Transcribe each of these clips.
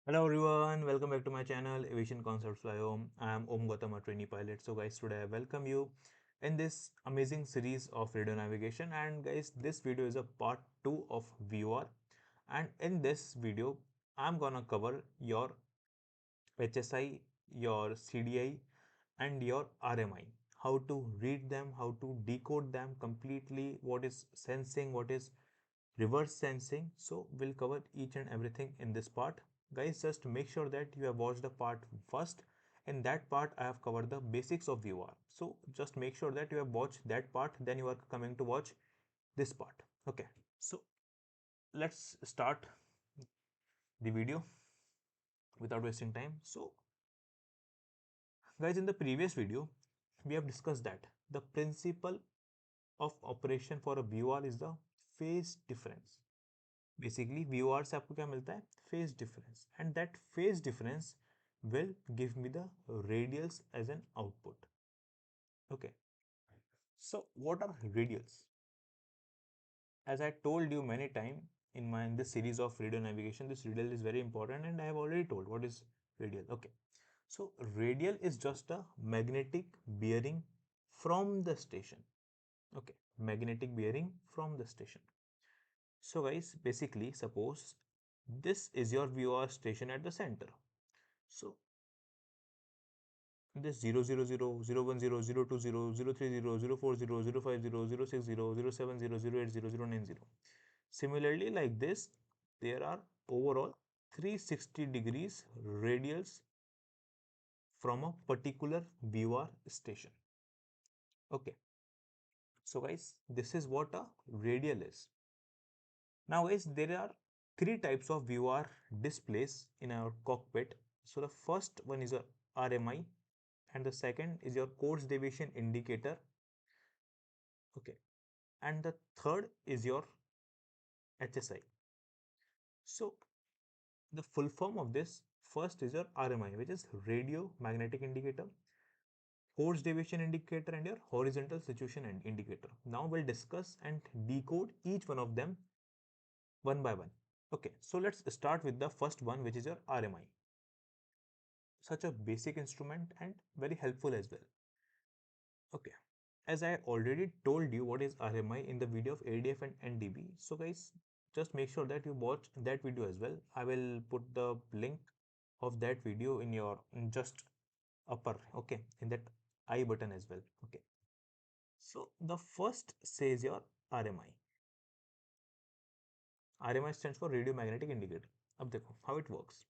Hello everyone, welcome back to my channel Aviation Concepts by Om. I am Om Gautam, a trainee pilot. So guys, today I welcome you in this amazing series of radio navigation. And guys, this video is a part 2 of VOR. And in this video, I'm gonna cover your HSI, your CDI, and your RMI. How to read them, how to decode them completely, what is sensing, what is reverse sensing. So we'll cover each and everything in this part. Guys, just make sure that you have watched the part first. In that part I have covered the basics of VOR, so just make sure that you have watched that part, then you are coming to watch this part. Okay, so let's start the video without wasting time. So guys, in the previous video we have discussed that the principle of operation for a VOR is the phase difference. Basically VOR से आपको क्या मिलता है, phase difference, and that phase difference will give me the radials as an output. Okay, so what are radials? As I told you many times in this series of radio navigation, this radial is very important, and I have already told what is radial. Okay, so radial is just a magnetic bearing from the station. Okay, magnetic bearing from the station. So guys, basically suppose this is your VOR station at the center. So this 000, 010, 020, 030, 040, 050, 060, 070, 080, 090. Similarly, like this, there are overall 360 degrees radials from a particular VOR station. Okay, so guys, this is what a radial is. Now guys, there are three types of VOR displays in our cockpit. So the first one is a RMI, and the second is your course deviation indicator. Okay, and the third is your HSI. So the full form of this, first is your RMI, which is radio magnetic indicator, course deviation indicator, and your horizontal situation indicator. Now we'll discuss and decode each one of them one by one. Okay, so let's start with the first one, which is your RMI. Such a basic instrument and very helpful as well. Okay, as I already told you what is RMI in the video of ADF and NDB. So guys, just make sure that you watch that video as well. I will put the link of that video in your just upper, okay, in that I button as well. Okay, so the first says your RMI. RMI stands for radio magnetic indicator. Ab dekho how it works.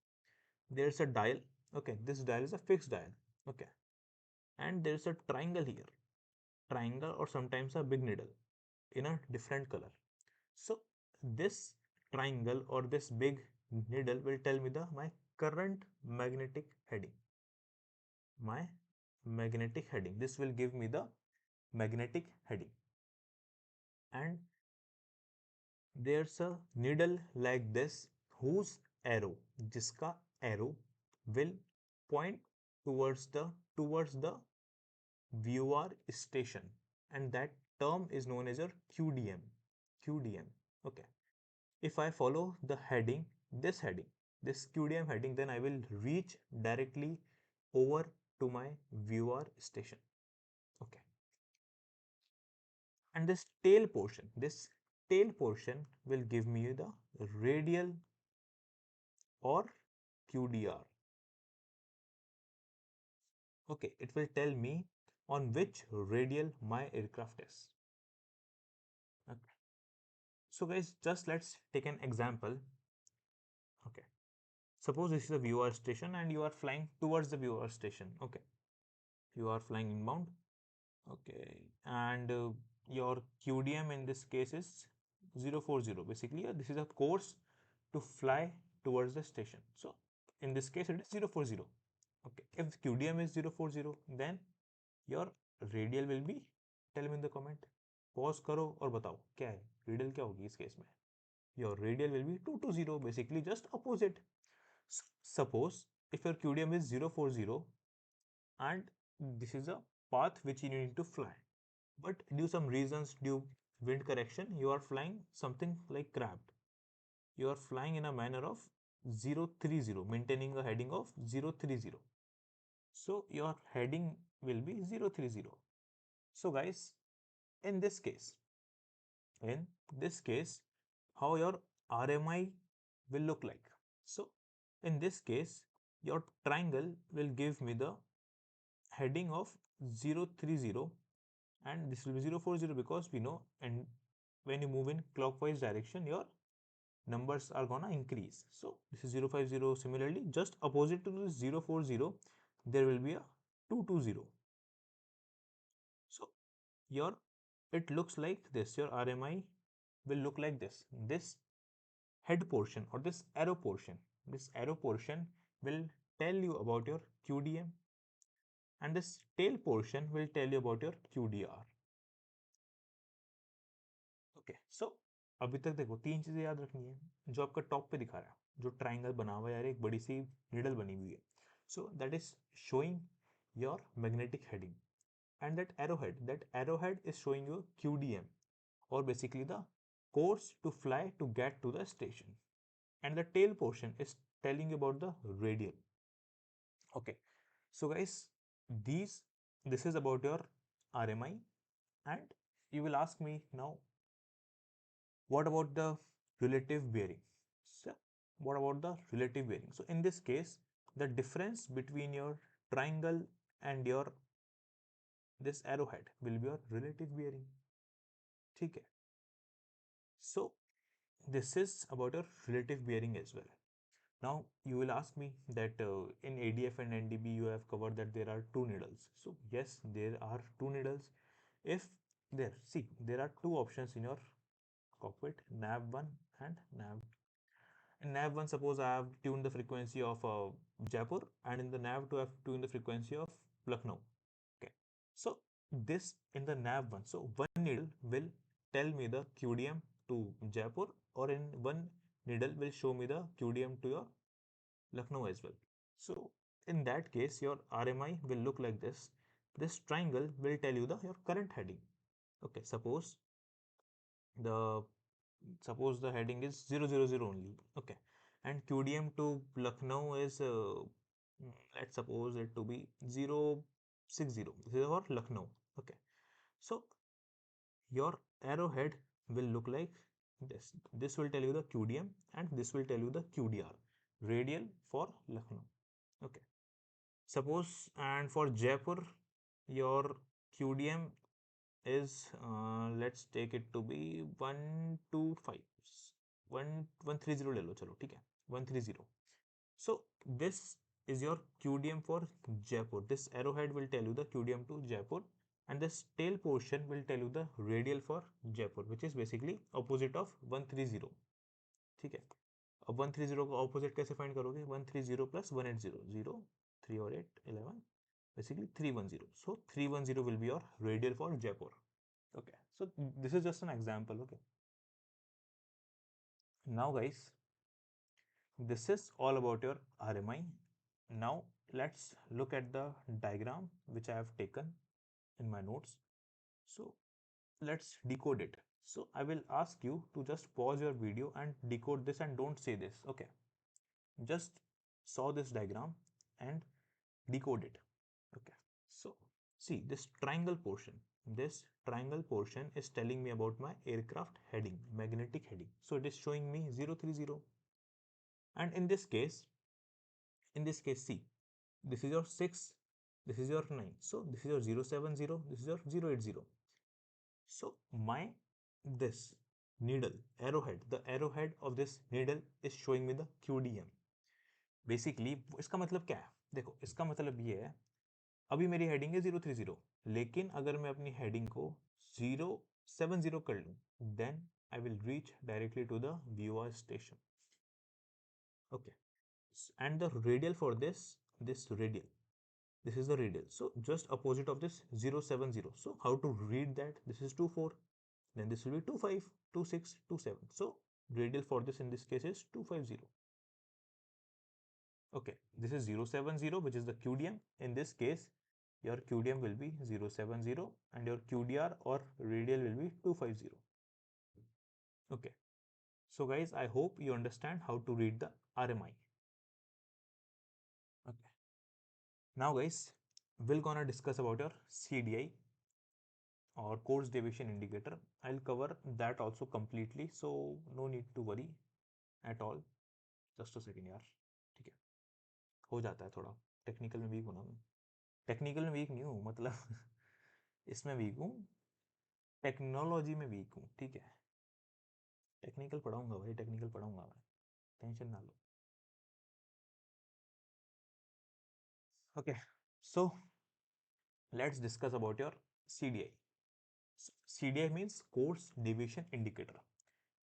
There's a dial. Okay, this dial is a fixed dial. Okay, and there's a triangle here, triangle, or sometimes a big needle in a different color. So this triangle or this big needle will tell me the my current magnetic heading. My magnetic heading. This will give me the magnetic heading. And there's a needle like this whose arrow, jiska arrow will point towards the viewer station, and that term is known as your QDM. QDM. Okay. If I follow the heading, this QDM heading, then I will reach directly over to my viewer station. Okay. And this tail portion will give me the radial or QDR. Okay, it will tell me on which radial my aircraft is. Okay. So guys, just let's take an example. Okay. Suppose this is a viewer station and you are flying towards the viewer station. Okay. You are flying inbound. Okay. And your QDM in this case is 040. Basically, this is a course to fly towards the station. So in this case, it is 040. Okay. If QDM is 040, then your radial will be, tell me in the comment. Pause करो और बताओ क्या है radial, क्या होगी इस case में. Your radial will be 220, basically just opposite. Suppose if your QDM is 040 and this is a path which you need to fly, but due some reasons, due wind correction, you are flying something like crabbed. You are flying in a manner of 030, maintaining a heading of 030. So your heading will be 030. So guys, in this case, in this case, how your RMI will look like. So in this case, your triangle will give me the heading of 030, and this will be 040 because we know, and when you move in clockwise direction, your numbers are gonna increase. So this is 050. Similarly, just opposite to this 040, there will be a 220. So your, it looks like this. Your RMI will look like this. This head portion or this arrow portion will tell you about your QDM, and this tail portion will tell you about your QDR. Okay so अभी तक देखो तीन चीजें याद रखनी है। जो आपका टॉप पे दिखा रहा है, जो ट्राइंगल बना हुआ है यार, एक बड़ी सी निडल बनी हुई है, so that is showing your magnetic heading, and that arrowhead is showing you QDM, or basically the course to fly to get to the station, and the tail portion is telling you about the radial. Okay, so guys, these this is about your RMI, and you will ask me now, what about the relative bearing? So what about the relative bearing? So in this case, the difference between your triangle and your this arrowhead will be your relative bearing. ठीक है, so this is about your relative bearing as well. Now you will ask me that in ADF and NDB you have covered that there are two needles. So yes, there are two needles. If there, see, there are two options in your cockpit, nav1 and nav. In nav1, suppose I have tuned the frequency of Jaipur, and in the nav2 I have tuned the frequency of Lucknow. Okay, so this in the nav1, so one needle will tell me the QDM to Jaipur, or in one needle will show me the QDM to your Lucknow as well. So in that case, your RMI will look like this. This triangle will tell you the your current heading. Okay, the suppose the heading is 000 only. Okay, and QDM to Lucknow is let's suppose it to be 060. This is for Lucknow. Okay, so your arrowhead will look like this will tell you the QDM, and this will tell you the QDR, radial for Lucknow. Okay, suppose, and for Jaipur your QDM is let's take it to be 125, 130 ले लो, चलो ठीक है, 130. So this is your QDM for Jaipur. This arrowhead will tell you the QDM to Jaipur, and this tail portion will tell you the radial for Jaipur, which is basically opposite of 130. ठीक है, अब 130 का opposite कैसे find करोगे? 130 plus 180, 0 3 और 8 11, basically 310. So 310 will be your radial for Jaipur. Okay, so this is just an example. Okay, now guys, this is all about your RMI. Now let's look at the diagram which I have taken in my notes. So let's decode it. So I will ask you to just pause your video and decode this, and don't say this. Okay, just saw this diagram and decode it. Okay, so see this triangle portion. This triangle portion is telling me about my aircraft heading, magnetic heading. So it is showing me 030. And in this case, see, this is your 6, this is your 9. So this is your 070, this is your 080. So my this needle arrowhead, the arrowhead of this needle is showing me the QDM. Basically इसका मतलब क्या है? देखो, इसका मतलब ये है, अभी मेरी हेडिंग है 030, लेकिन अगर मैं अपनी हेडिंग को 070 कर लूँ, then I will reach directly to the VOR station. Okay, and the radial for this radial, this is the radial, so just opposite of this 070. So how to read that? This is 24, then this will be 25, 26, 27. So radial for this in this case is 250. Okay, this is 070, which is the QDM. In this case, your QDM will be 070 and your QDR or radial will be 250. Okay, So guys, I hope you understand how to read the RMI. Okay. Now guys, we're gonna discuss about your CDI or course deviation indicator. I'll cover that also completely, so no need to worry at all. Just a second यार, ठीक है, हो जाता है थोड़ा, technical में week हूँ ना मैं, टेक्निकल में वीक नहीं हूँ मतलब इसमें वीक हूँ, टेक्नोलॉजी में वीक हूँ, ठीक है। टेक्निकल पढ़ाऊंगा भाई, टेक्निकल पढ़ाऊंगा मैं, टेंशन ना लो। Okay, so let's discuss about your CDI. CDI means course deviation indicator.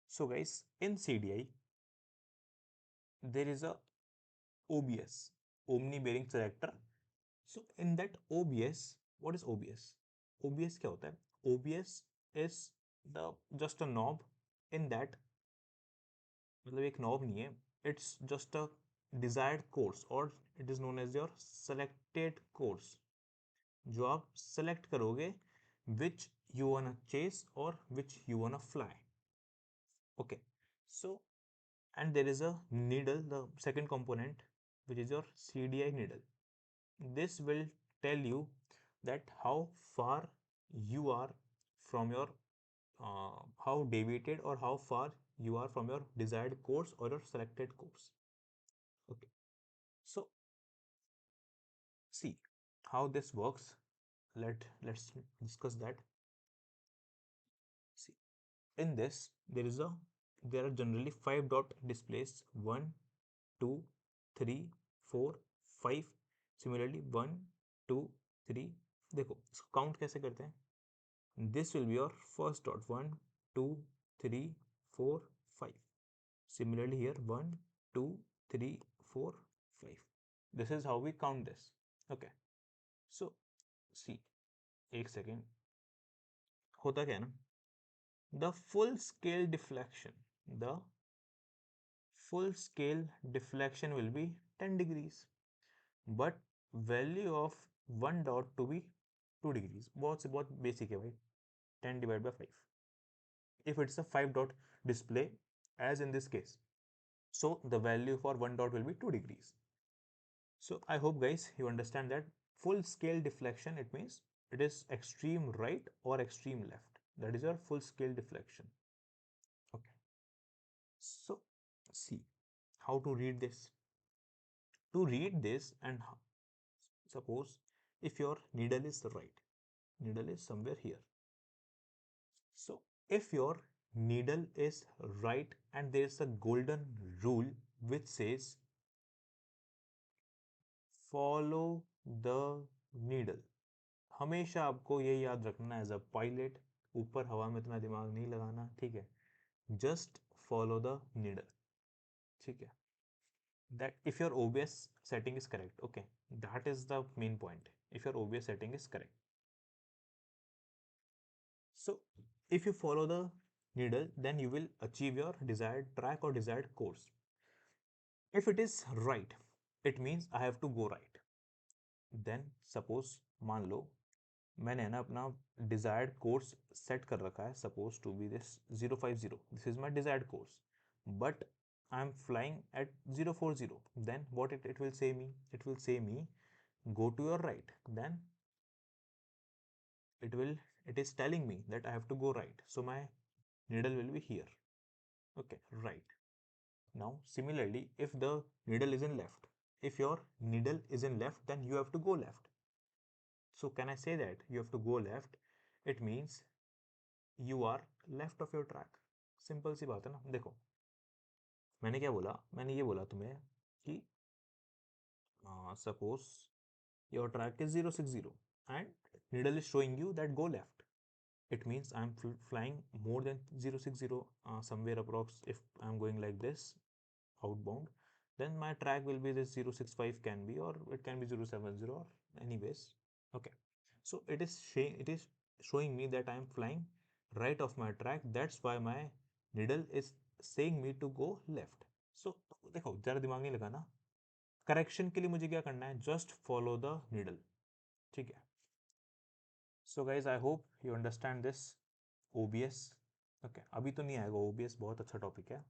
So guys, in CDI there is a OBS, omni bearing selector. So in that OBS, what is OBS? OBS क्या होता है? OBS is the just a knob in that, मतलब एक knob नहीं है, it's just a desired course or it is known as your selected course, जो आप select करोगे which you wanna chase or which you wanna fly. Okay, so and there is a needle, the second component, which is your CDI needle. This will tell you that how far you are from your how deviated or how far you are from your desired course or your selected course. Okay, so see how this works. Let's discuss that. See, in this there are generally 5 dot displays: 1, 2, 3, 4, 5. Similarly 1, 2, 3. देखो इसको count कैसे करते हैं? This will be your first dot: 1, 2, 3, 4, 5. Similarly here 1, 2, 3, 4, 5. This is how we count this. Okay, so see, एक second, होता क्या है ना, the full scale deflection, the full scale deflection will be 10 degrees, but value of one dot to be 2 degrees. बहुत से बहुत basic है भाई, 10 divided by 5 if it's a 5 dot display as in this case, so the value for one dot will be 2 degrees. So I hope guys you understand that full scale deflection, it means it is extreme right or extreme left, that is your full scale deflection. Okay, so see how to read this. To read this, and suppose if your needle is right, needle is somewhere here, so if your needle is right and there is a golden rule which says follow the needle, हमेशा आपको ये याद रखना as a pilot, ऊपर हवा में इतना दिमाग नहीं लगाना, ठीक है, जस्ट फॉलो द नीडल, ठीक है, that if your OBS setting is correct. Okay, that is the main point, if your OBS setting is correct. So if you follow the needle, then you will achieve your desired track or desired course. If it is right, it means I have to go right. Then suppose मान लो मैंने ना अपना desired course set कर रखा है, suppose to be this 050, this is my desired course, but I am flying at 040, then what it will say me, it will say me go to your right, then it is telling me that I have to go right, so my needle will be here. Okay, right. Now similarly, if the needle is in left, if your needle is in left, then you have to go left. So can I say that you have to go left, it means you are left of your track. Simple सी बात है ना। देखो मैंने क्या बोला, मैंने ये बोला तुम्हें कि suppose your track is 060 and needle is showing you that go left, it means I'm flying more than 060, somewhere approx, if I'm going like this outbound, then my track will be this 065 can be, or it can be 070, or anyways. Okay, so it is showing me that I'm flying right of my track, that's why my needle is saying me to go left. So देखो ज़रा दिमाग नहीं लगाना, correction के लिए मुझे क्या करना है, जस्ट फॉलो द नीडल, ठीक है। So guys I hope you understand this OBS। Okay, अभी तो नहीं आएगा OBS, बहुत अच्छा टॉपिक है,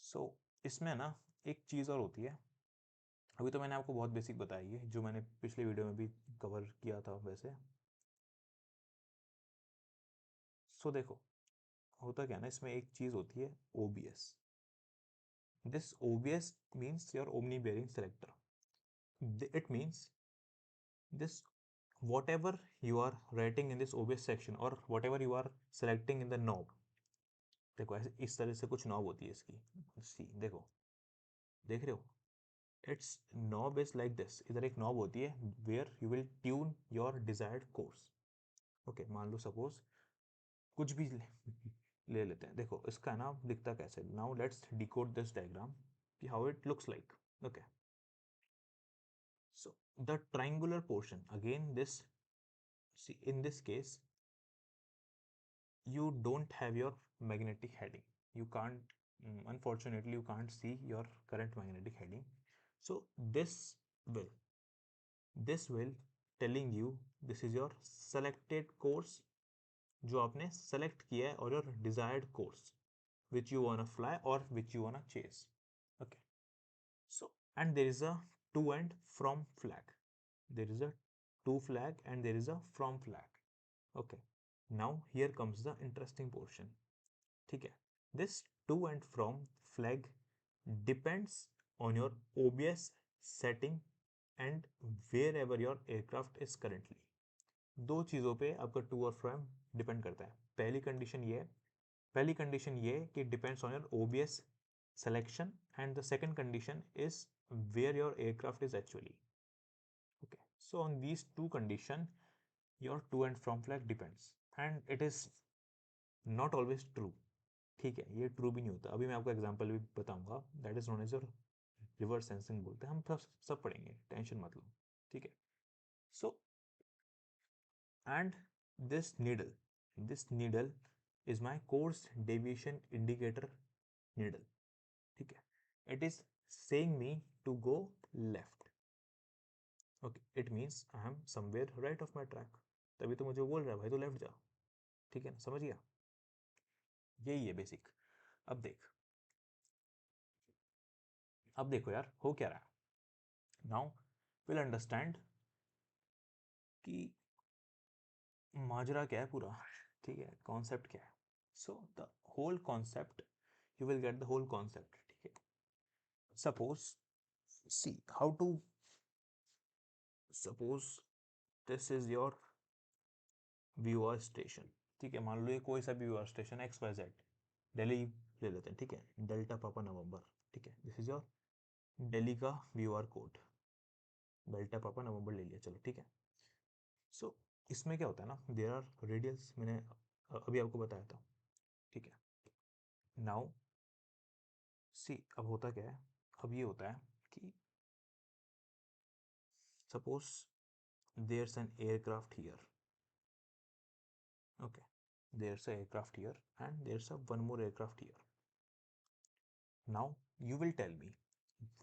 सो इसमें ना एक चीज़ और होती है। अभी तो मैंने आपको बहुत बेसिक बताई है, जो मैंने पिछले वीडियो में भी कवर किया था वैसे। सो देखो, होता क्या ना, इसमें एक चीज़ होती है OBS। This OBS means your omni bearing selector. It means this whatever you are writing in this OBS section or whatever you are selecting in the knob, देखो ऐसे इस तरह से कुछ नॉब होती है इसकी। सी देखो, देख रहे हो, its knob is like this. इधर एक नॉब होती है where you will tune your desired course. Okay, मान लो सपोज कुछ भी ले लेते हैं। देखो इसका नाम दिखता कैसे। Now let's decode this diagram कि how it looks like. Okay, so the triangular portion, again this, see in this case you don't have your magnetic heading. You can't, unfortunately you can't see your current magnetic heading. So will this will telling you this is your selected course, जो आपने select किया है, और your desired course which you wanna fly or which you wanna chase. Okay, so and there is a to and from flag. There is a to flag and there is a from flag. Okay, now here comes the interesting portion. ठीक है, this to and from flag depends on your OBS setting and wherever your aircraft is currently. दो चीज़ों पे आपका to और from depend करता है। पहली कंडीशन ये है कि depends on your OBS selection, and the second condition is where your aircraft is actually. Okay, so on these two condition your to and from flag depends, and it is not always true. ठीक है, ये true भी नहीं होता। अभी मैं आपको example भी बताऊंगा, that is known as reverse sensing बोलते हैं। हम सब पढ़ेंगे, टेंशन मत लो। ठीक है, so and this needle is my course deviation indicator needle. ठीक है, it is saying me to go left. Okay, it means I am somewhere right of my track, तभी तो मुझे बोल रहा है भाई तो लेफ्ट जा। ठीक है ना, समझ गया? यही है बेसिक। अब देख, अब देखो यार हो क्या रहा है। नाउ विल अंडरस्टैंड कि माजरा क्या है पूरा। ठीक है, कॉन्सेप्ट क्या है। So the whole concept, you will get the whole concept. ठीक है, suppose see how to, suppose this is your viewer station. ठीक है, मान लो ये कोई सा भी व्यूअर स्टेशन XYZ, दिल्ली ले लेते हैं। ठीक है, डेल्टा पापा नवंबर। ठीक है, दिस इज योर दिल्ली का व्यूअर कोड, डेल्टा पापा नवंबर ले लिया। चलो ठीक है, सो इसमें क्या होता है ना, देयर आर रेडियल्स, मैंने अभी आपको बताया था। ठीक है, नाउ सी अब होता क्या है, अब ये होता है कि suppose there's an aircraft here. Okay, there's a aircraft here and there's a one more aircraft here. Now you will tell me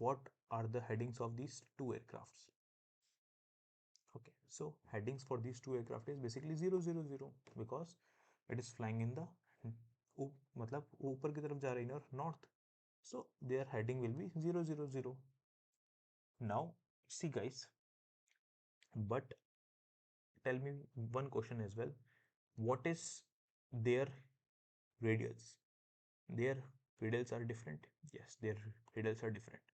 what are the headings of these two aircrafts. Okay, so headings for these two aircraft is basically 000 because it is flying in the मतलब ऊपर की तरफ जा रही है और north, so their heading will be 000. Now see guys, but tell me one question as well, what is their radials? Their radials are different. Yes, their radials are different.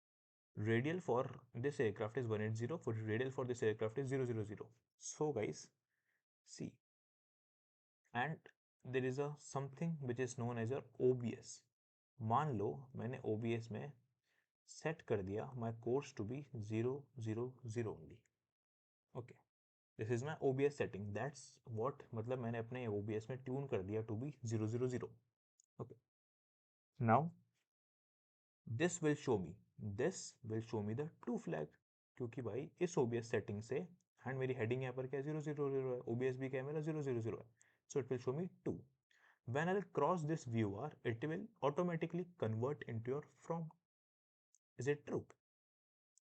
Radial for this aircraft is 180, for radial for this aircraft is 000. So guys, see, and there is a something which is known as your OBS. मान लो मैंने OBS में set कर दिया my course to be 000 only. Okay, this is my OBS setting. That's what, मतलब मैंने अपने OBS में tune कर दिया to be 000. Okay, now this will show me the to flag, क्योंकि भाई इस OBS सेटिंग से, एंड मेरी हेडिंग यहाँ पर क्या है 000 है, OBS भी क्या है मेरा 000 है, so it will show me 2. When I'll cross this viewer, it will automatically convert into your from. Is it true?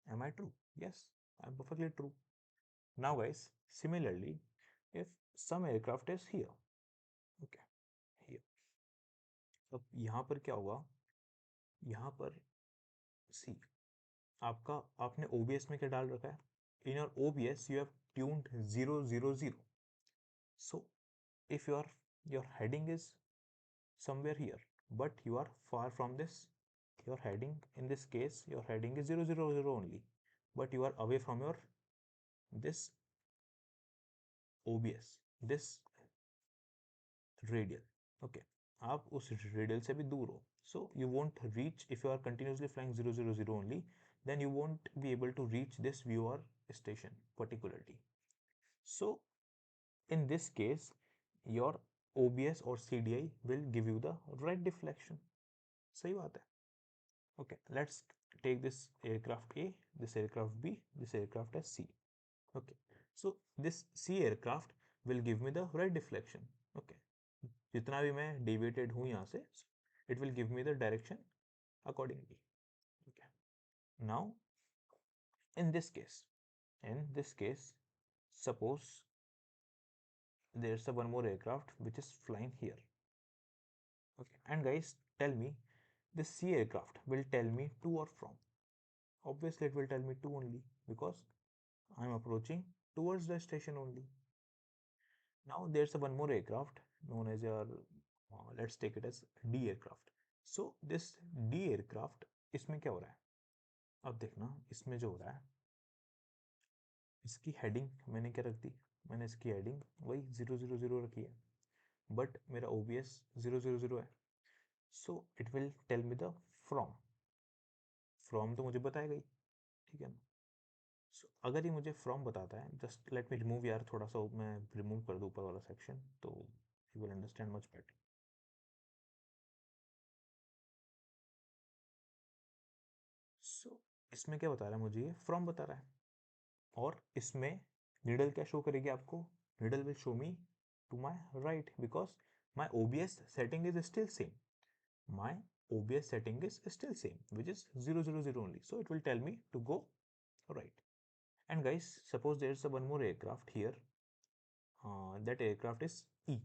Am I true? Yes, I'm perfectly true. Now guys, similarly, if some aircraft is here, okay, here, अब यहाँ पर क्या होगा, यहाँ पर सी, आपका आपने OBS में क्या डाल रखा है? In your OBS you have tuned 000. So if your heading is somewhere here, but you are far from this, your heading in this case your heading is 000 only, but you are away from your this OBS, this radial. Okay, आप उस radial से भी दूर हो, so you won't reach. If you are continuously flying 000 only, then you won't be able to reach this viewer station particularly. So in this case your OBS or CDI will give you the right deflection. सही बात है. Okay, let's take this aircraft A, this aircraft B, this aircraft as C. Okay, so this C aircraft will give me the right deflection. Okay, जितना भी मैं deviated हूँ यहाँ से, it will give me the direction accordingly. Okay, now in this case, suppose there's a one more aircraft which is flying here. Okay, and guys, tell me, this C aircraft will tell me to or from. Obviously, it will tell me to only because I'm approaching towards the station only. Now there's a one more aircraft known as your let's take it as D aircraft. So this D aircraft, इसमें क्या हो रहा है? अब देखना इसमें जो हो रहा है, इसकी हेडिंग मैंने क्या रख दी? मैंने इसकी हेडिंग वही 000 रखी है, बट मेरा OBS 000 है. So it will tell me the from तो मुझे बताएगा ही, ठीक है ना. सो अगर ये मुझे फ्रॉम बताता है, जस्ट लेट मी रिमूव यार, थोड़ा सा मैं रिमूव कर दूँ ऊपर वाला सेक्शन, तो you will understand much better. So इसमें क्या बता रहा है मुझे? ये फ्रॉम बता रहा है. और इसमें नीडल क्या शो करेगी आपको? Needle will show me to my right because my OBS setting is still same. My OBS setting is still same, which is 000 only. So it will tell me to go right. And guys, suppose there's a one more aircraft here. That aircraft is E.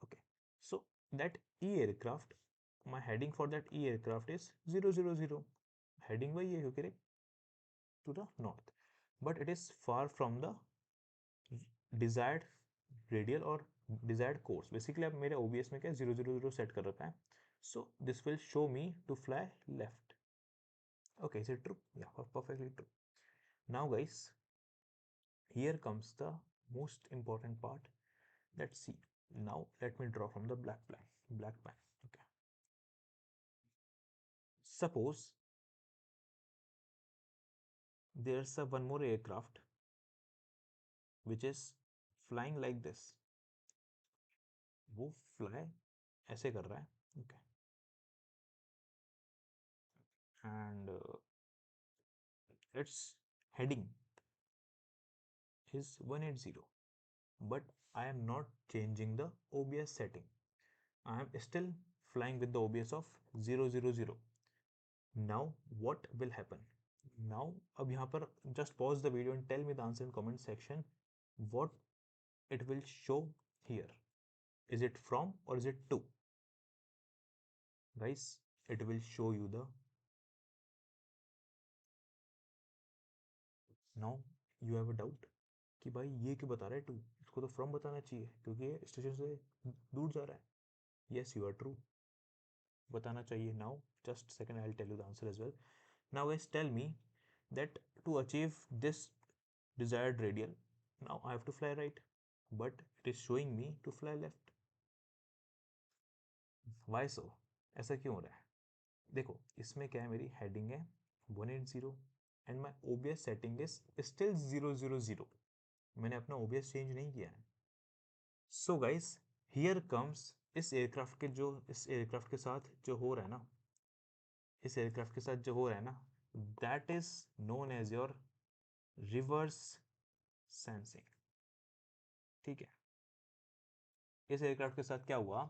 Okay. So that E aircraft, my heading for that E aircraft is 000. Heading वही है क्योंकि to the north, but it is far from the desired radial or desired course. Basically अब मेरे OBS में क्या 000 set कर रखा है. So this will show me to fly left. Okay, is it true? Yeah, perfectly true. Now guys, here comes the most important part. Let's see. Now let me draw from the black plan. Okay, suppose there's a one more aircraft which is flying like this. वो fly ऐसे कर रहा है. Okay, and its heading is 180, but I am not changing the OBS setting. I am still flying with the OBS of 000. Now what will happen? Now अब यहाँ पर just pause the video and tell me the answer in comment section. What it will show here? Is it from or is it to? Guys, it will show you the. Now you have a doubt कि भाई ये क्यों बता रहा है to, इसको तो from बताना चाहिए क्योंकि ये स्टेशन से दूर जा रहा है. Yes, you are true. बताना चाहिए. Now just second, I'll tell you the answer as well. Now guys, tell me that to achieve this desired radial, now I have to fly right, but it is showing me to fly left. Why so? ऐसा क्यों हो रहा है? देखो इसमें क्या है, मेरी हेडिंग है 180 and my OBS setting is still 000. मैंने अपना OBS चेंज नहीं किया है. सो गाइस, हियर कम्स इस एयरक्राफ्ट के साथ जो हो रहा है ना, इस एयरक्राफ्ट के साथ जो हो रहा है ना, that is known as your reverse sensing. ठीक है. इस एयरक्राफ्ट के साथ क्या हुआ?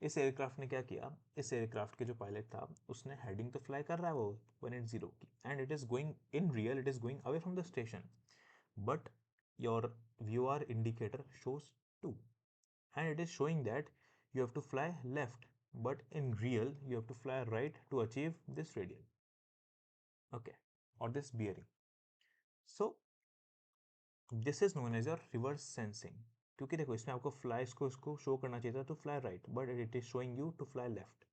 इस एयरक्राफ्ट ने क्या किया? इस एयरक्राफ्ट के जो पायलट था उसने हेडिंग तो फ्लाई कर रहा है वो 180 की, and it is going in real, it is going away from the station, but your VOR indicator shows 2 and it is showing that you have to fly left. but in real you have to fly right to achieve this radial, okay, or this bearing. So this is known as your reverse sensing, क्योंकि देखो इसमें आपको fly इसको show करना चाहिए था to fly right, but it is showing you to fly left.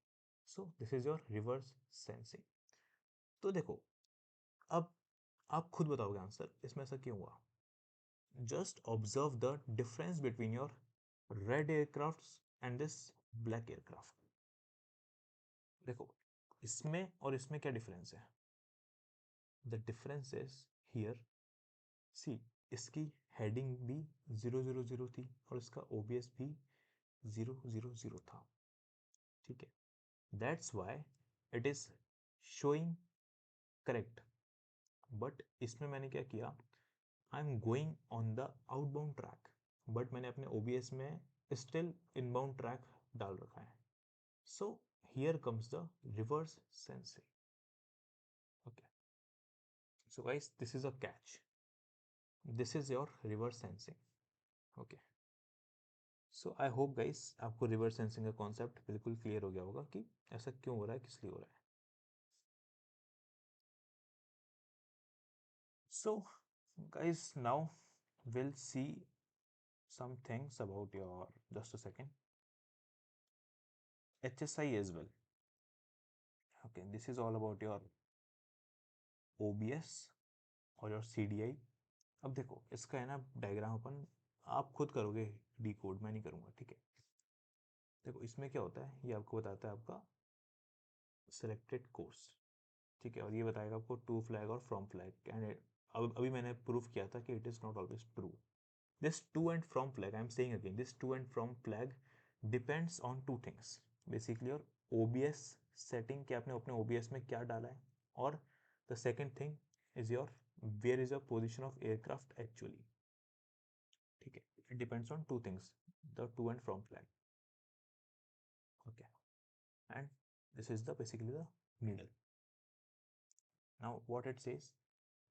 So this is your reverse sensing. तो देखो, अब आप खुद बताओगे आंसर इसमें ऐसा क्यों हुआ. Just observe the difference between your red aircraft and this black aircraft. देखो इसमें और इसमें क्या डिफरेंस है. द डिफरेंस इज हियर, सी, इसकी हेडिंग भी 000 थी और इसका ओबीएस भी 000 था. ठीक है, that's why it is showing correct. But इसमें मैंने क्या किया, I am going on the outbound track, but मैंने अपने ओबीएस में स्टिल इनबाउंड ट्रैक डाल रखा है. So here comes the reverse sensing. Okay, so guys this is a catch. This is your reverse sensing. Okay, so I hope guys आपको reverse sensing का concept बिल्कुल clear हो गया होगा कि ऐसा क्यों हो रहा है, किस लिए हो रहा है. So guys now will see some things about your, just a second, HSI as well. Okay, this is all about your OBS और your CDI. अब देखो इसका है ना डायग्राम अपन आप खुद करोगे डिकोड, मैं नहीं करूँगा. ठीक है, देखो इसमें क्या होता है, ये आपको बताता है आपका सिलेक्टेड कोर्स. ठीक है, और ये बताएगा आपको टू फ्लैग और फ्रॉम फ्लैग. एंड अब अभी मैंने प्रूफ किया था कि it is not always true. This to and from flag, I am saying again, this to and from flag depends on two things. Basically और ओबीएस सेटिंग कि आपने अपने ओबीएस में क्या डाला है, और the second thing is your where is your position of aircraft actually. ठीक है, it depends on two things, the two and from flag. Okay, and this is the basically the needle. Now what it says,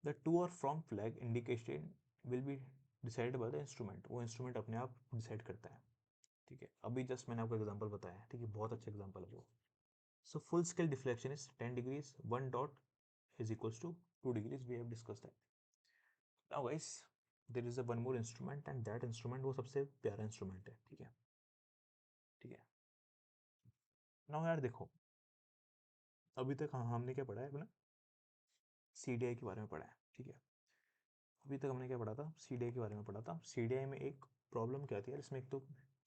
the to or from flag indication will be decided by the instrument. वो instrument अपने आप decide करता है. ठीक है, अभी just मैंने आपको एग्जांपल बताया है. ठीक है, बहुत अच्छा एग्जांपल है वो. So full scale deflection is 10 degrees, 1 dot is equals to 2 degrees. We have discussed that. Now guys, there is a one more instrument and that instrument वो सबसे प्यारा instrument है. ठीक है, ठीक है. Now यार देखो, अभी तक हमने क्या पढ़ा है अपना, CDI के बारे में पढ़ा है. ठीक है, अभी तक हमने क्या पढ़ा था, CDI के बारे में पढ़ा था. CDI में एक प्रॉब्लम क्या आती है, इसमें एक तो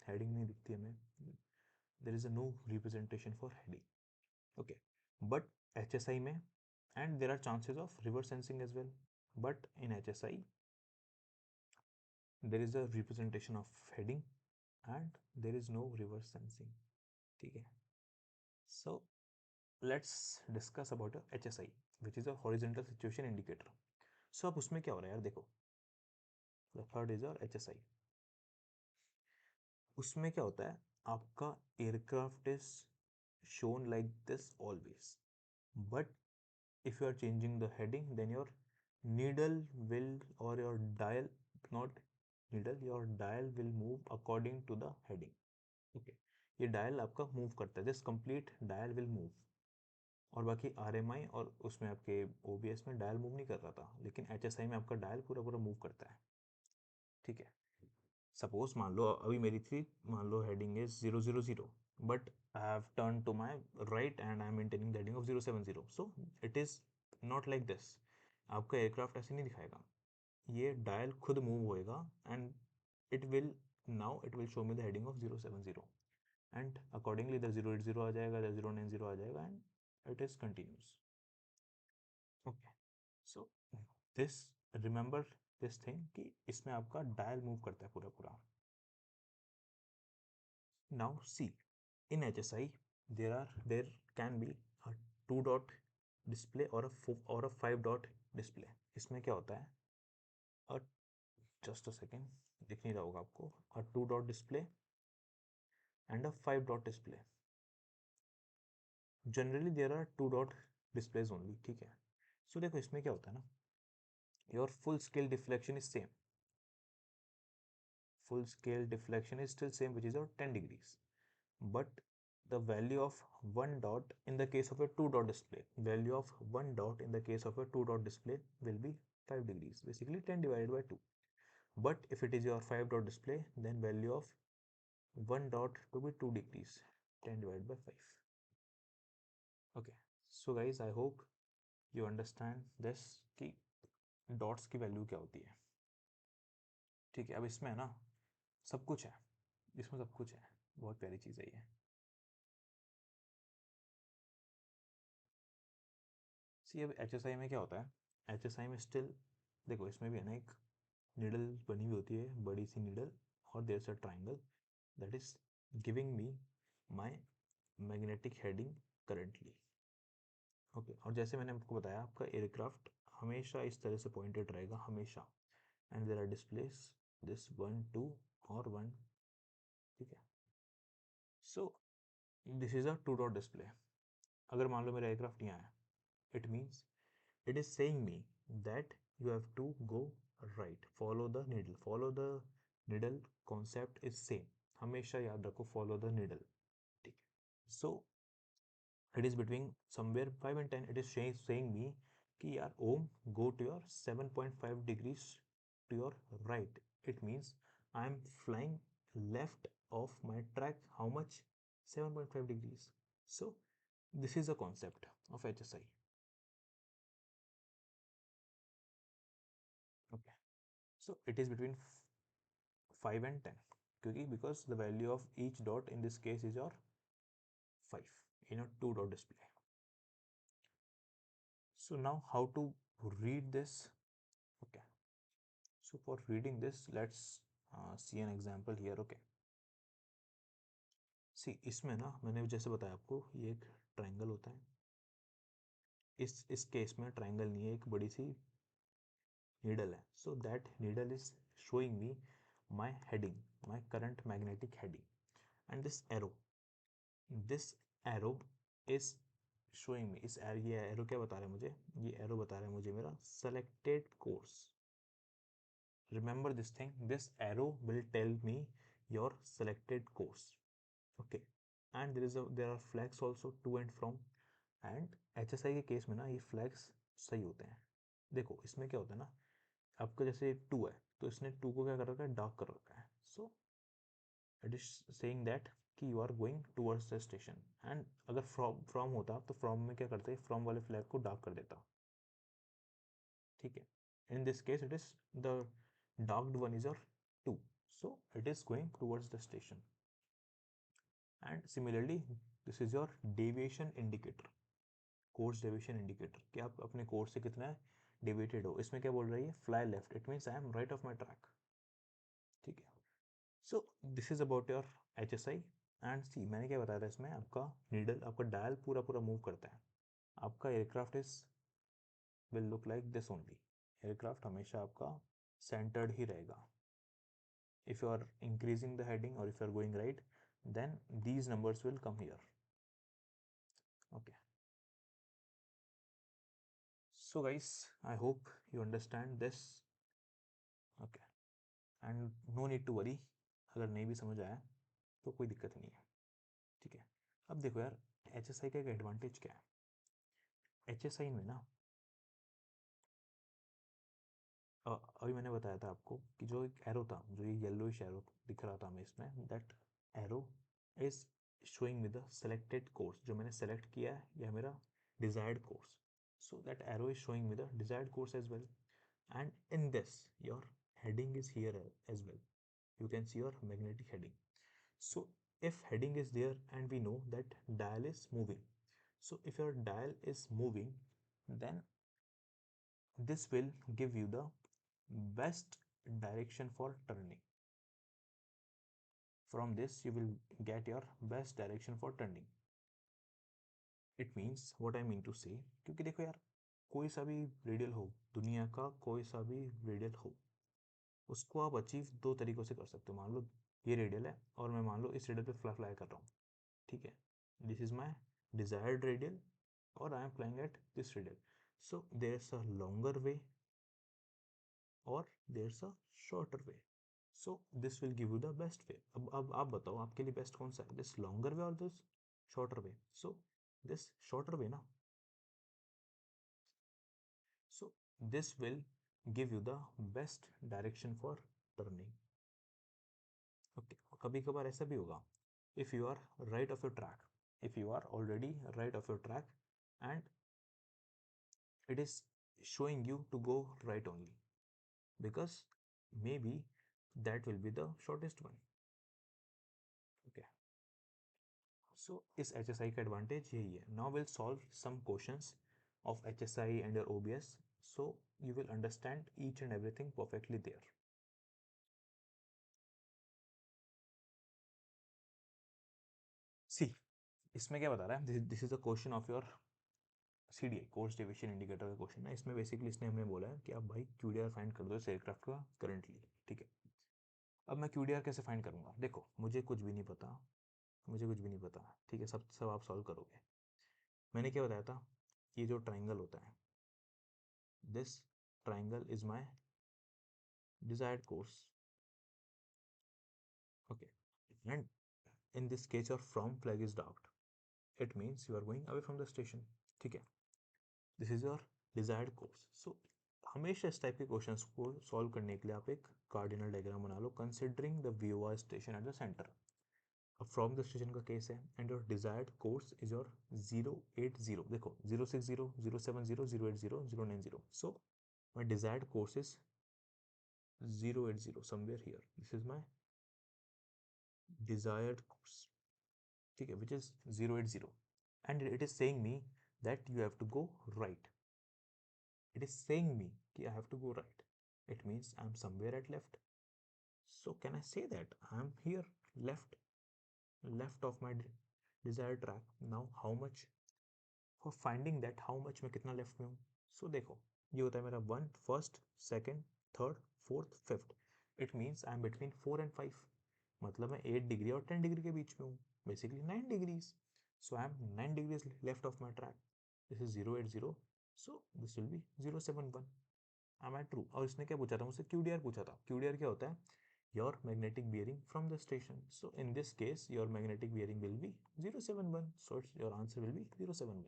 हेडिंग नहीं दिखती हमें, there is a no representation for heading. Okay, but HSI में, and there are chances of reverse sensing as well, but in HSI there is a representation of heading and there is no reverse sensing. ठीक है, so let's discuss about HSI which is a horizontal situation indicator. So अब उसमें क्या हो रहा है यार, देखो the third is your HSI. उसमें क्या होता है, आपका aircraft is shown like this always, but if you are changing the heading then your needle will, or your dial, not needle, your dial will move according to the heading. Okay, ये dial आपका move करता है, this complete dial will move. और बाकी RMI और उसमें आपके OBS में डायल मूव नहीं कर रहा था, लेकिन HSI में आपका डायल पूरा पूरा मूव करता है. ठीक है, सपोज मान लो अभी मेरी थी, मान लो heading is 000, but I have turn to my right and I am maintaining the heading of 070. So it is not like this. आपका एयरक्राफ्ट ऐसे नहीं दिखाएगा, ये डायल खुद मूव होएगा and it will, now it will show me the heading of 070 and accordingly इधर 080 आ जाएगा, इधर 090 आ जाएगा and it is continuous. Okay, so this, remember this thing कि इसमें आपका डायल मूव करता है पूरा पूरा. Now see, in HSI there can be a 2 dot display or a 5 dot display. इसमें क्या होता है, a, just a second, दिख नहीं रहा होगा आपको, a 2 dot display and a 5 dot display. Generally there are 2 dot displays only. ठीक है, so देखो इसमें क्या होता है ना, your full scale deflection is same, full scale deflection is still same, which is your 10 degrees, but the value of one dot in the case of a two dot display, value of one dot in the case of a two dot display will be 5 degrees, basically 10 divided by 2. But if it is your 5 dot display, then value of one dot to be 2 degrees, 10 divided by 5. Okay, so guys, I hope you understand this कि dots की value क्या होती है. ठीक है, अब इसमें है ना सब कुछ है, इसमें सब कुछ है, बहुत प्यारी चीज़ है ये. सी अब एच एस आई में क्या होता है, एच एस आई में स्टिल देखो इसमें भी है ना एक नीडल बनी हुई होती है, बड़ी सी नीडल, और there is a triangle that is giving me my magnetic heading currently. Okay, और जैसे मैंने आपको बताया आपका एयरक्राफ्ट हमेशा इस तरह से पॉइंटेड रहेगा हमेशा, and there are displays this 1 2 और 1. ठीक है, so this is a two dot display. अगर मान लो मेरा एयरक्राफ्ट यहाँ है, it means it is saying me that you have to go right, follow the needle concept is same, हमेशा याद रखो follow the needle. ठीक है, so it is between somewhere 5 and 10. It is saying me कि यार ओम go to your 7.5 degrees to your right. It means I am flying left of my track, how much, 7.5 degrees. So this is a concept of HSI. Okay, so it is between 5 and 10 क्योंकि because the value of each dot in this case is your 5 in a two dot display. So now how to read this? Okay, so for reading this let's see an example here. Okay, see इसमें ना मैंने जैसे बताया आपको ये एक triangle होता है, इस केस में ट्रायंगल नहीं है, एक बड़ी सी नीडल है. So that needle is showing me my heading, my current magnetic heading, and this arrow is showing मी, इस ये एरो क्या बता रहा है मुझे, ये एरो बता रहा है मुझे मेरा selected course. Remember this thing, this arrow will tell me your selected course. Okay, and there are flags also to and from. And HSI के केस में ना ये फ्लैग्स सही होते हैं. देखो इसमें क्या होता है ना, आपका जैसे टू है तो इसने टू को क्या कर रखा है, डार्क कर रखा है. So it is saying that कि you are going towards the station. And अगर फ्रॉम होता तो फ्रॉम में क्या करते, फ्रॉम वाले फ्लैग को डार्क कर देता. ठीक है, in this case it is the darked one is your to, so it is going towards the station. And similarly this is your deviation indicator, course deviation indicator, कि आप अपने course से कितना डेविएटेड हो. इसमें क्या बोल रही है, fly left, it means I am right of my track. ठीक है, so this is about your H S I. And see मैंने क्या बताया था, इसमें आपका नीडल, आपका डायल पूरा पूरा मूव करता है. आपका aircraft is will look like this only. Aircraft हमेशा आपका सेंटर्ड ही रहेगा. If you are increasing the heading और if you are going right, then these numbers will come here. Okay, so guys, I hope you understand this. Okay, and no need to worry, अगर नहीं भी समझ आया तो कोई दिक्कत नहीं है. ठीक है, अब देखो यार एच एस आई का एक एडवांटेज क्या है. एच एस आई में ना अभी मैंने बताया था आपको कि जो एक एरो था, जो ये येलोइश एरो दिख रहा था हमें इसमें, that arrow is showing with the selected course. जो मैंने सेलेक्ट किया है यह मेरा desired course. So that arrow is showing me the desired course as well. And in this, your heading is here as well. You can see your magnetic heading. So if heading is there and we know that dial is moving. So if your dial is moving, then this will give you the best direction for turning. From this, you will get your best direction for turning. It means what I mean to say, क्योंकि देखो यार कोई सा भी radial हो, दुनिया का कोई सा भी रेडियल हो, उसको आप अचीव दो तरीक़ों से कर सकते हो. मान लो ये रेडियल है और मैं मान लो इस रेडियल पे फ्लाई कर रहा हूँ. ठीक है, this is my desired radial और I am flying at this radial. So there is a longer way और there is a shorter way. So this will give you the best way. अब आप बताओ आपके लिए बेस्ट कौन सा है, दिस लॉन्गर वे और this shorter way. So this shorter way na, so this will give you the best direction for turning. Okay, कभी कभार ऐसा भी होगा, if you are right of your track, if you are already right of your track and it is showing you to go right only, because maybe that will be the shortest one. Okay, so इस HSI का advantage यही है. Now we'll solve some questions of HSI and your OBS, so you will understand each and everything perfectly there. See, इसमें क्या बता रहा है, this is a question of your CDI, course deviation indicator का question है. इसमें basically इसने हमें बोला है कि आप भाई QDR फाइंड कर दो इस एयरक्राफ्ट का करंटली. ठीक है, अब मैं QDR कैसे फाइंड करूंगा? देखो, मुझे कुछ भी नहीं पता, मुझे कुछ भी नहीं पता. ठीक है, सब सब आप सॉल्व करोगे. मैंने क्या बताया था, ये जो ट्राइंगल होता है, this triangle is my desired course. Okay, and in this case your from flag is docked, it means you are going away from the station. ठीक है, this is your desired course. So हमेशा इस type के questions को solve करने के लिए आप एक कार्डिनल डायग्राम बना लो, considering the viewer station at the centre. अब फ्रॉम द स्टेशन का केस है and your desired course is your 080. देखो 060, 070, 080, 090. So my desired course is 080 somewhere here. This is my desired course. ठीक है, which is 080 and it is saying me that you have to go right. It is saying me कि I have to go right. It means I am somewhere at left. So can I say that I am here left of my desired track? Now how much, for finding that how much मैं कितना left में हूँ? So देखो, ये होता है मेरा 1, first, second, third, fourth, fifth. It means I am between 4 and 5. मतलब मैं 8 डिग्री और 10 डिग्री के बीच में हूँ, basically 9 degrees. So I am 9 degrees left of my track. This is 080. So this will be 071. Am I true? और इसने क्या पूछा था मुझसे? QDR पूछा था. QDR क्या होता है? Your magnetic bearing from the station. So in this case your magnetic bearing will be 071. So your answer will be 071.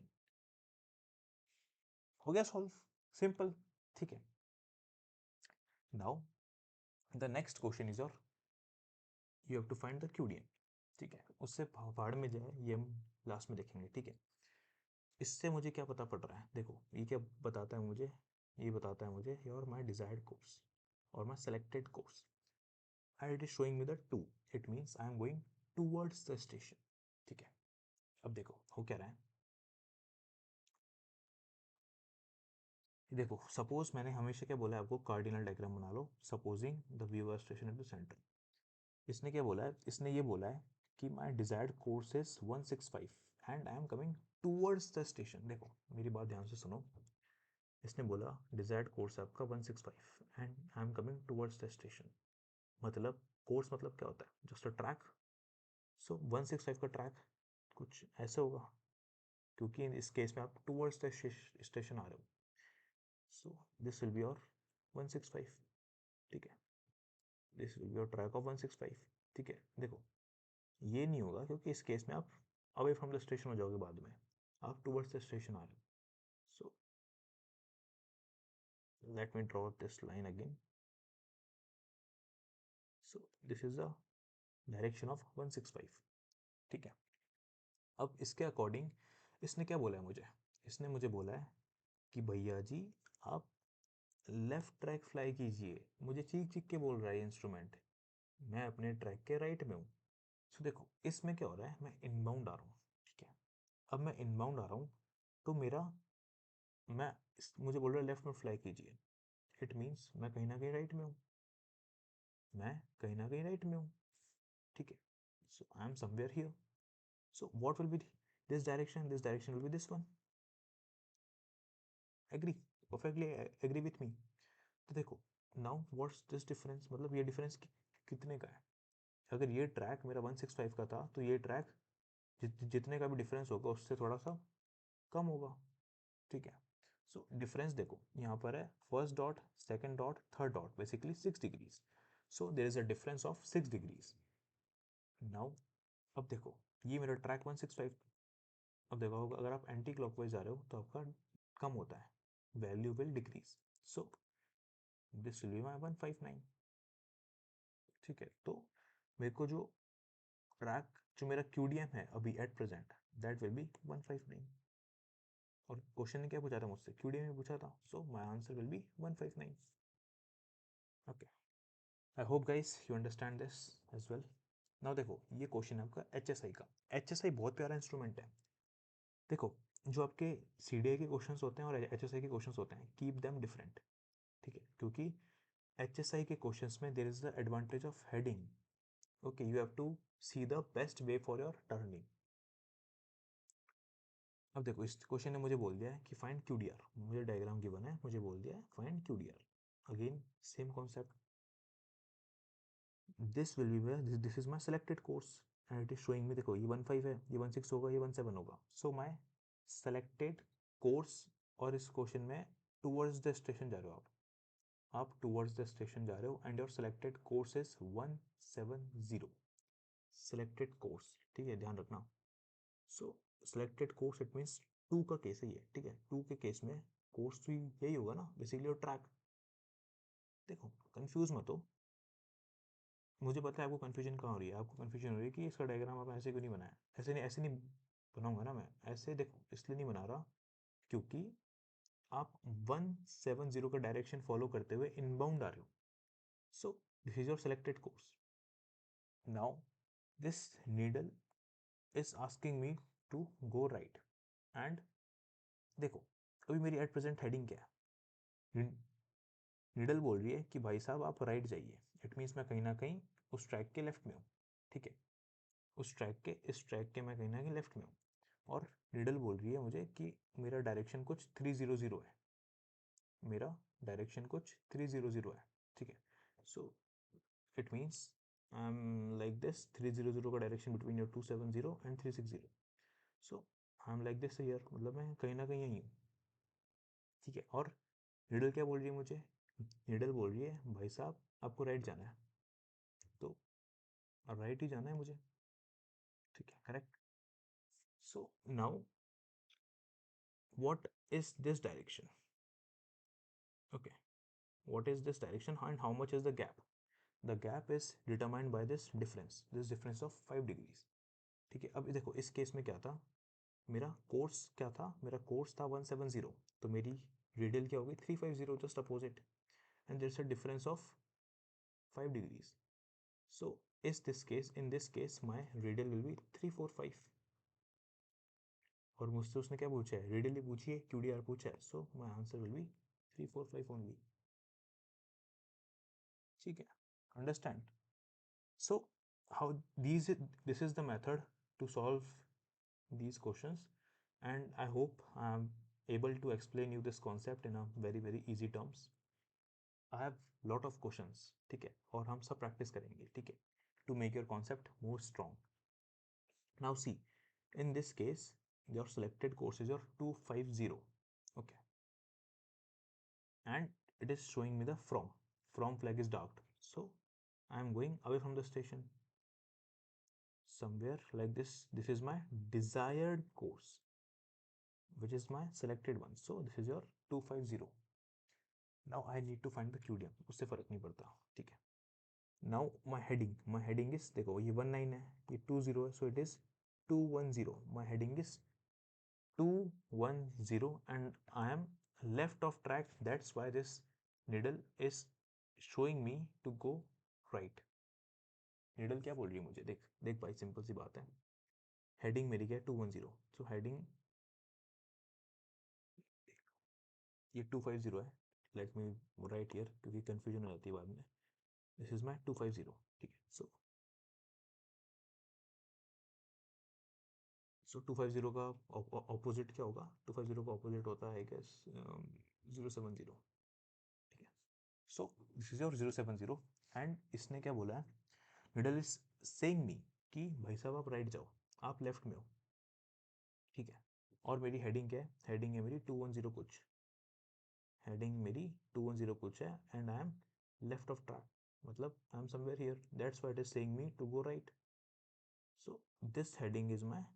हो गया सॉल्व, सिंपल. ठीक है, now the next question is your, you have to find the QDN. ठीक है, उससे पहाड़ में जाए ये हम लास्ट में देखेंगे. ठीक है, इससे मुझे क्या पता पड़ रहा है? देखो ये क्या बताता है मुझे, ये बताता है मुझे योर माई डिजायर्ड कोर्स और my selected course and it is showing me the 2. It means I am going towards the station. ठीक है, अब देखो हो क्या रहा है. देखो सपोज मैंने हमेशा क्या बोला है आपको, कार्डिनल डायग्राम बना लो, supposing the viewer station at the centre. इसने क्या बोला है? इसने ये बोला है कि my desired course is 165 and I am coming towards the station. देखो मेरी बात ध्यान से सुनो. इसने बोला डिजायर्ड कोर्स आपका 165 and I am coming towards the station. मतलब कोर्स मतलब क्या होता है? Just a track. सो 165 का ट्रैक कुछ ऐसे होगा, क्योंकि इस केस में आप टूवर्ड्स द स्टेशन आ रहे हो. So this will be your 165. ठीक है, this will be your track of 165. ठीक है, देखो ये नहीं होगा क्योंकि इस केस में आप अवे फ्रॉम द स्टेशन हो जाओगे, बाद में आप टूवर्ड्स द स्टेशन आ रहे हो. So let me draw this line again. So this is the direction of 165. ठीक है, अब इसके अकॉर्डिंग इसने क्या बोला है मुझे? इसने मुझे बोला है कि भैया जी आप लेफ्ट ट्रैक फ्लाई कीजिए. मुझे चीख चीख के बोल रहा है इंस्ट्रूमेंट, मैं अपने ट्रैक के राइट में हूँ. सो देखो इसमें क्या हो रहा है, मैं इनबाउंड आ रहा हूँ. ठीक है, अब मैं इनबाउंड आ रहा हूँ तो मेरा मुझे बोल रहा है लेफ्ट में फ्लाई कीजिए. इट मीन्स मैं कहीं ना कहीं राइट में हूँ, मैं कहीं ना कहीं राइट में हूँ. ठीक है, so I am somewhere here. So what will be this direction? This direction will be this one. Agree? Perfectly agree with me. तो देखो नाउ व्हाट्स दिस डिफरेंस, मतलब ये डिफरेंस कितने का है? अगर ये ट्रैक मेरा 165 का था तो ये ट्रैक जितने का भी डिफरेंस होगा उससे थोड़ा सा कम होगा. ठीक है, सो डिफरेंस देखो यहाँ पर है, first dot, second dot, third dot, basically 6 degrees. So there is a difference of 6 degrees. Now अब देखो ये मेरा ट्रैक 165 अब देखो अगर आप एंटी क्लॉकवाइज जा रहे हो तो आपका कम होता है, value will decrease, so this will be my 159। ठीक है, तो मेरे को जो ट्रैक जो मेरा QDM है अभी at present, that will be 159। और क्वेश्चन ने क्या पूछा था मुझसे, QDM में पूछा था, so my answer will be 159। Okay, I hope guys you understand this as well. Now देखो ये क्वेश्चन है आपका HSI का। HSI बहुत प्यारा इंस्ट्रूमेंट है। देखो जो आपके CDI के क्वेश्चंस होते हैं और HSI के क्वेश्चंस होते हैं, कीप देम डिफरेंट। ठीक है, क्योंकि HSI के क्वेश्चंस में there is the advantage of heading. Okay, you have to see the best way for your turning. अब देखो इस क्वेश्चन ने मुझे बोल दिया है कि फाइंड QDR, मुझे डायग्राम गिवन है, मुझे बोल दिया है find QDR। Again same concept, this will be where this is my selected course and it is showing me, देखो ये 15 है, ये 16 होगा, ये 17 होगा, सो माय सेलेक्टेड कोर्स। और इस क्वेश्चन में टूवर्ड्स द स्टेशन जा रहे हो आप टूवर्ड्स द स्टेशन जा रहे हो and your selected course is 170, selected course. ठीक है, ध्यान रखना। So selected course it means to का केस है ये। ठीक है, टू के केस में कोर्स तो यही होगा ना, बेसिकली योर ट्रैक। देखो कंफ्यूज मत हो, मुझे पता है आपको कंफ्यूजन कहाँ हो रही है, आपको कंफ्यूजन हो रही है कि इसका डायग्राम आप ऐसे क्यों नहीं बनाया। ऐसे नहीं बनाऊंगा ना मैं, ऐसे देखो इसलिए नहीं बना रहा क्योंकि आप 170 का डायरेक्शन फॉलो करते हुए इनबाउंड आ रहे हो। So this is your selected course. Now this needle is asking me to go right and देखो अभी मेरी एट प्रेजेंट हेडिंग क्या है, नीडल बोल रही है कि भाई साहब आप राइट जाइए। इट मीन्स मैं कहीं ना कहीं उस ट्रैक के लेफ्ट में हूँ। ठीक है, उस ट्रैक के इस ट्रैक के मैं कहीं ना कहीं लेफ्ट में हूँ। और नीडल बोल रही है मुझे कि मेरा डायरेक्शन कुछ 300 है, मेरा डायरेक्शन कुछ 300 है। ठीक है, so it means I am like this, 300 का direction between your 270 and 360। So I am like this year, मतलब मैं कहीं ना कहीं यहीं हूँ। ठीक है, और नीडल क्या बोल रही है मुझे, नीडल बोल रही है भाई साहब आपको राइट जाना है, तो राइट ही जाना है मुझे। ठीक है, correct. So now what is this direction? Okay, what is this direction and how much is the gap? The gap is determined by this difference of 5 degrees. ठीक है, अब देखो इस केस में क्या था, मेरा कोर्स क्या था, मेरा कोर्स था 170, तो मेरी रेडियल क्या होगी 350, just opposite, and there is a difference of 5 degrees. So in this case my radial will be 345। और मुझसे उसने क्या पूछा है, रेडियली पूछिए, QDR पूछा है, so my answer will be 345 only. ठीक है, understand. So how this is the method to solve these questions, and I hope I am able to explain you this concept in a very easy terms. I have lot of questions, ठीक है, और हम सब practice करेंगे, ठीक है, to make your concept more strong. Now see, in this case your selected course is your 250, okay, and it is showing me the from flag is dark, so I am going away from the station somewhere like this. This is my desired course, which is my selected one, so this is your 250. Now I need to find the QDM, उससे फर्क नहीं पड़ता। ठीक है, now my heading is, देखो ये 19 है, ये 20 है, so it is 210, my heading is 210 and I am left of track, that's why this needle is showing me to go right. Needle क्या बोल रही है मुझे, देख देख भाई, सिंपल सी बात है, हेडिंग मेरी क्या है 210, सो हेडिंग ये 250 है, लेट मी राइट हियर क्योंकि कंफ्यूजन हो जाती है बाद में। दिस इज माई 250। ठीक है, सो 250 का ऑपोजिट क्या होगा, 250 का ऑपोजिट होता है गैस 070। ठीक है, so this is your 070 and इसने क्या बोला है, मिडल इज सेइंग मी कि भाई साहब आप राइट जाओ, आप लेफ्ट में हो। ठीक है, और मेरी हेडिंग क्या है, हेडिंग है मेरी 210 कुछ, हेडिंग मेरी 210 कुछ है and I am left of track, मतलब I am somewhere here, that's why it is saying me to go right. So this heading is my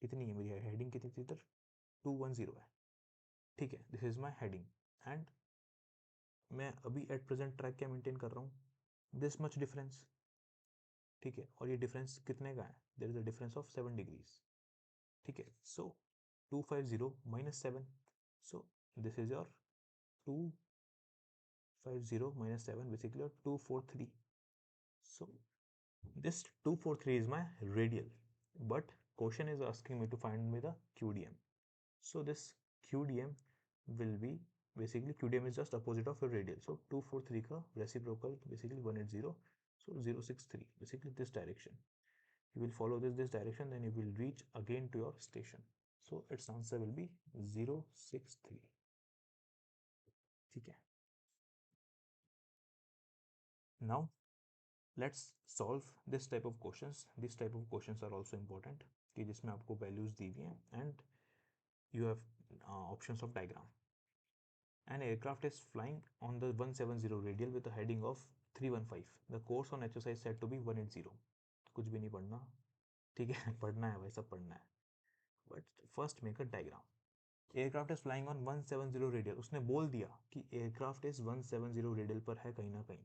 कितनी है मेरी हेडिंग, कितनी थी इधर 210 है, ठीक है। This is my heading and मैं अभी एट प्रेजेंट ट्रैक क्या मेंटेन कर रहा हूँ, दिस मच डिफरेंस, ठीक है। और ये डिफरेंस कितने का है, there is a difference of 7 degrees, ठीक है। So 250 minus 7, so this is your 250 minus 7, basically or 243. So this 243 is my radial, but question is asking me to find me the QDM. So this QDM will be, basically QDM is just opposite of your radial. So 243 ka reciprocal basically 180. So 063, basically this direction. You will follow this direction, then you will reach again to your station. So its answer will be 063. ठीक है. Now let's solve this type of questions. This type of questions are also important कि जिसमें आपको values दी हुई हैं and you have options of diagram. An aircraft is flying on the 170 radial with a heading of 315. The course on HSI is said to be 180. कुछ भी नहीं पढ़ना, ठीक है. पढ़ना है भाई, सब पढ़ना है. But first make a diagram. Aircraft is flying on 170 radial. उसने बोल दिया कि aircraft is 170 radial पर है कहीं ना कहीं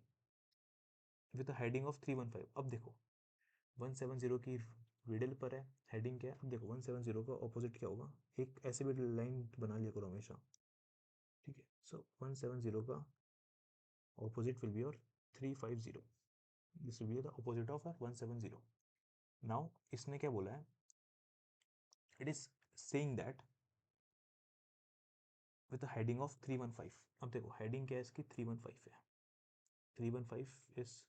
with a heading of 315. अब देखो 170 की रेडियल पर है, हेडिंग क्या है. अब देखो 170 का ऑपोजिट क्या होगा, एक ऐसे भी लाइन बना लिया करो हमेशा, ठीक है. सो 170 का ऑपोजिट विल बी और 350. This will be the opposite of 170. Now इसने क्या बोला है, it is saying that with the heading of 315. अब देखो हेडिंग क्या है इसकी, 315 है. 315 is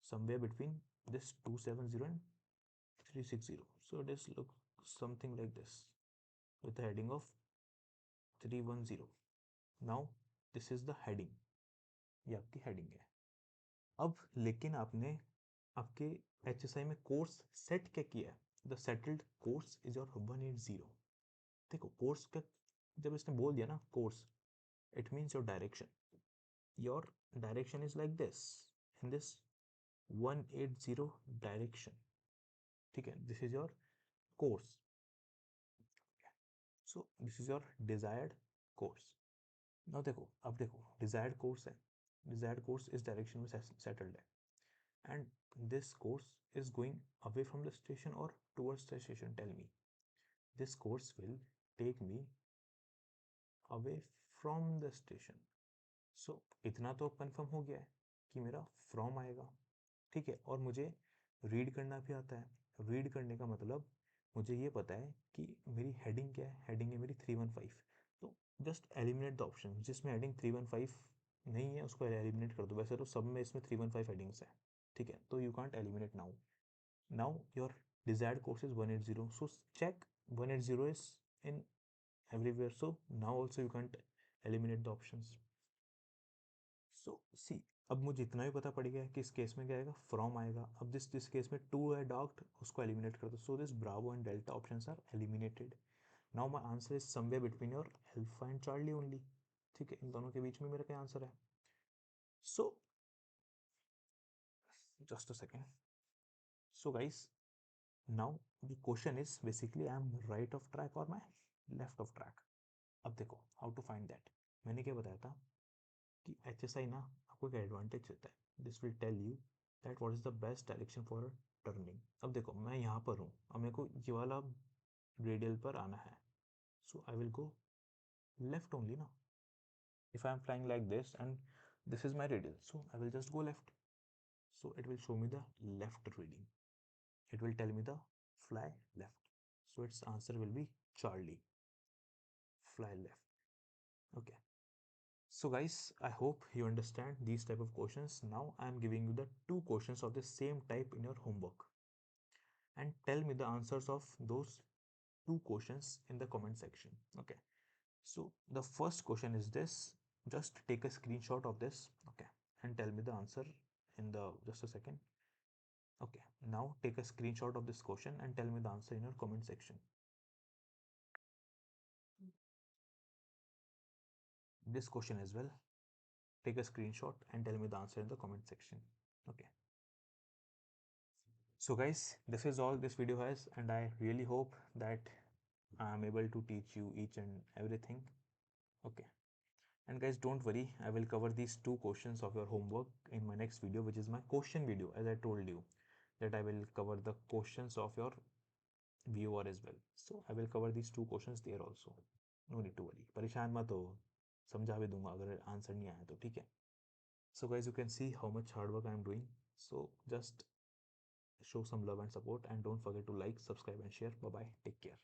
somewhere between this 270 and 360. So it is look something like this with the heading of 310. Now this is the heading, ये आपकी हेडिंग है. अब लेकिन आपने आपके HSI में कोर्स सेट क्या किया है, the settled course is your 180. देखो कोर्स का जब इसने बोल दिया ना course, it means your direction is like this, in this 180 direction, ठीक है. This is your course. So this is your desired course. Now देखो, अब देखो डिजायर्ड कोर्स है, डिजायर्ड कोर्स इस डायरेक्शन में सेटल्ड है and this course is going away from the station or towards the station. Tell me, this course will take me away from the station. So इतना तो confirm हो गया है कि मेरा from आएगा, ठीक है. और मुझे रीड करना भी आता है. रीड करने का मतलब मुझे ये पता है कि मेरी हेडिंग क्या है, हेडिंग है मेरी 315. तो जस्ट एलिमिनेट द ऑप्शन जिसमें हेडिंग 315 नहीं है, उसको एलिमिनेट कर दो. वैसे तो सब में इसमें 315 हेडिंग्स है, ठीक है. तो you can't eliminate now. Now your desired course is 180. So check 180 is in everywhere. So now also you can't eliminate the options. So see, अब मुझे इतना भी पता पड़ गया है कि इस केस में क्या आएगा, फ्रॉम आएगा. अब जिस केस में टू है डॉक्ड, उसको एलिमिनेट कर दो. So this bravo and delta options are eliminated. Now my answer is somewhere between your alpha and charlie only, ठीक है. इन दोनों के बीच में मेरा क्या आंसर है. So just a second. So guys, now the question is basically I am right of track or my left of track. अब देखो how to find that. मैंने क्या बताया था कि HSI ना आपको एक एडवांटेज देता है. This will tell you that what is the best direction for turning. अब देखो मैं यहाँ पर हूँ, अब मेरे को ये वाला रेडियल पर आना है. So I will go left only ना. If I am flying like this and this is my radial, so I will just go left. So it will show me the left reading. It will tell me the fly left. So its answer will be Charlie. Fly left. Okay. So guys, I hope you understand these type of questions. Now I am giving you the two questions of the same type in your homework. And tell me the answers of those two questions in the comment section. Okay. So the first question is this. Just take a screenshot of this. Okay. And tell me the answer in the just a second. Okay, now take a screenshot of this question and tell me the answer in your comment section. This question as well, take a screenshot and tell me the answer in the comment section. Okay. So guys, this is all this video has, and I really hope that I am able to teach you each and everything. Okay. And guys, don't worry, I will cover these two questions of your homework in my next video, which is my question video. As I told you that I will cover the questions of your viewer as well, so I will cover these two questions there also. No need to worry, परेशान मत हो, समझा भी दूंगा अगर answer नहीं आया तो, ठीक है. So guys, you can see how much hard work I am doing. So just show some love and support, and don't forget to like, subscribe and share. Bye bye, take care.